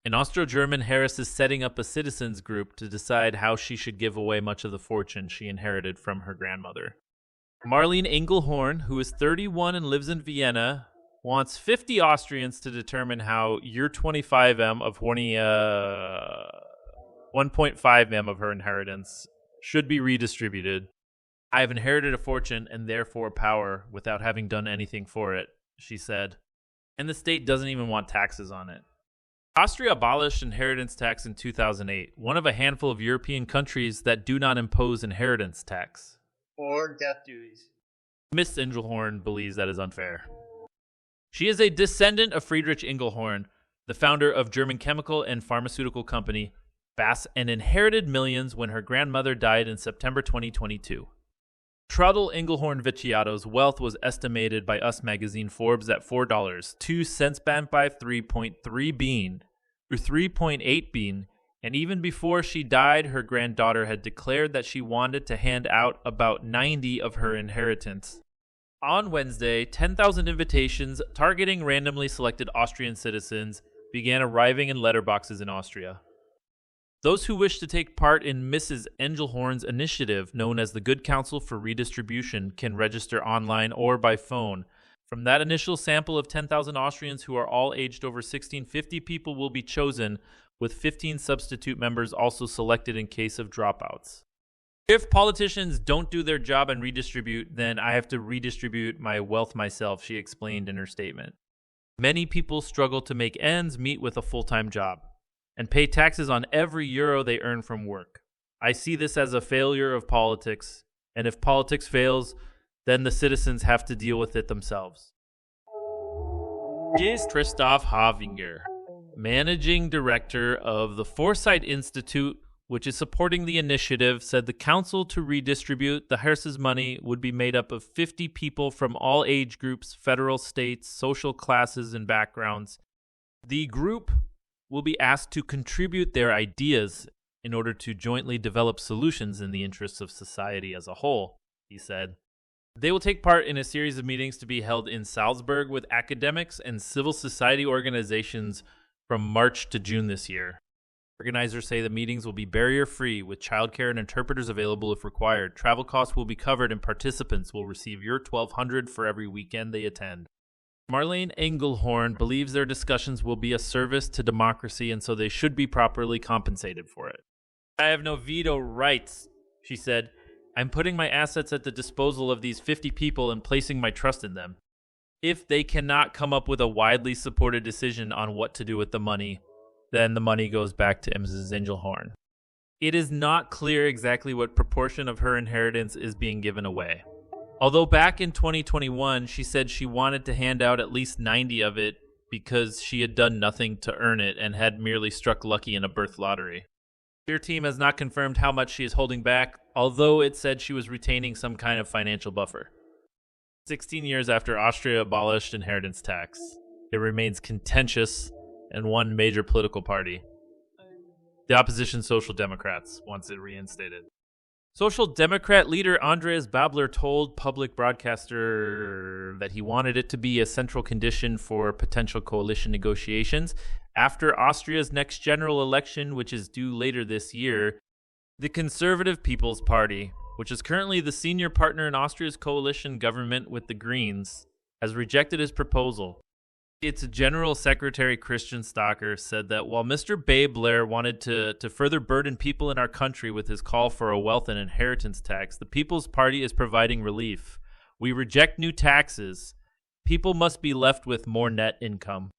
An Austro-German heiress is setting up a citizens group to decide how she should give away much of the fortune she inherited from her grandmother. Marlene Engelhorn, who is 31 and lives in Vienna, wants 50 Austrians to determine how your 25M of 1.5M of her inheritance should be redistributed. I have inherited a fortune and therefore power without having done anything for it, she said. And the state doesn't even want taxes on it. Austria abolished inheritance tax in 2008, one of a handful of European countries that do not impose inheritance tax. Or death duties. Miss Engelhorn believes that is unfair. She is a descendant of Friedrich Engelhorn, the founder of German chemical and pharmaceutical company BASF, and inherited millions when her grandmother died in September 2022. Trudel Engelhorn Viciato's wealth was estimated by Us magazine Forbes at $4, 2 cents band by 3.3 bean, or 3.8 bean, and even before she died, her granddaughter had declared that she wanted to hand out about 90 of her inheritance. On Wednesday, 10,000 invitations targeting randomly selected Austrian citizens began arriving in letterboxes in Austria. Those who wish to take part in Mrs. Engelhorn's initiative, known as the Good Council for Redistribution, can register online or by phone. From that initial sample of 10,000 Austrians who are all aged over 16, 50 people will be chosen, with 15 substitute members also selected in case of dropouts. If politicians don't do their job and redistribute, then I have to redistribute my wealth myself, she explained in her statement. Many people struggle to make ends meet with a full-time job and pay taxes on every euro they earn from work. I see this as a failure of politics, and if politics fails, then the citizens have to deal with it themselves. Is Christoph Havinger, managing director of the Foresight Institute, which is supporting the initiative, said the council to redistribute the heiress's money would be made up of 50 people from all age groups, federal, states, social classes, and backgrounds. The group will be asked to contribute their ideas in order to jointly develop solutions in the interests of society as a whole, he said. They will take part in a series of meetings to be held in Salzburg with academics and civil society organizations from March to June this year. Organizers say the meetings will be barrier-free, with childcare and interpreters available if required. Travel costs will be covered, and participants will receive your $1,200 for every weekend they attend. Marlene Engelhorn believes their discussions will be a service to democracy, and so they should be properly compensated for it. I have no veto rights, she said. I'm putting my assets at the disposal of these 50 people and placing my trust in them. If they cannot come up with a widely supported decision on what to do with the money, then the money goes back to Mrs. Engelhorn. It is not clear exactly what proportion of her inheritance is being given away. Although back in 2021, she said she wanted to hand out at least 90 of it because she had done nothing to earn it and had merely struck lucky in a birth lottery. Your team has not confirmed how much she is holding back, although it said she was retaining some kind of financial buffer. 16 years after Austria abolished inheritance tax, it remains contentious in one major political party. The opposition Social Democrats wants it reinstated. Social Democrat leader Andreas Babler told public broadcaster that he wanted it to be a central condition for potential coalition negotiations. After Austria's next general election, which is due later this year, the Conservative People's Party, which is currently the senior partner in Austria's coalition government with the Greens, has rejected his proposal. Its General Secretary Christian Stocker said that while Mr. Babler wanted to further burden people in our country with his call for a wealth and inheritance tax, the People's Party is providing relief. We reject new taxes. People must be left with more net income.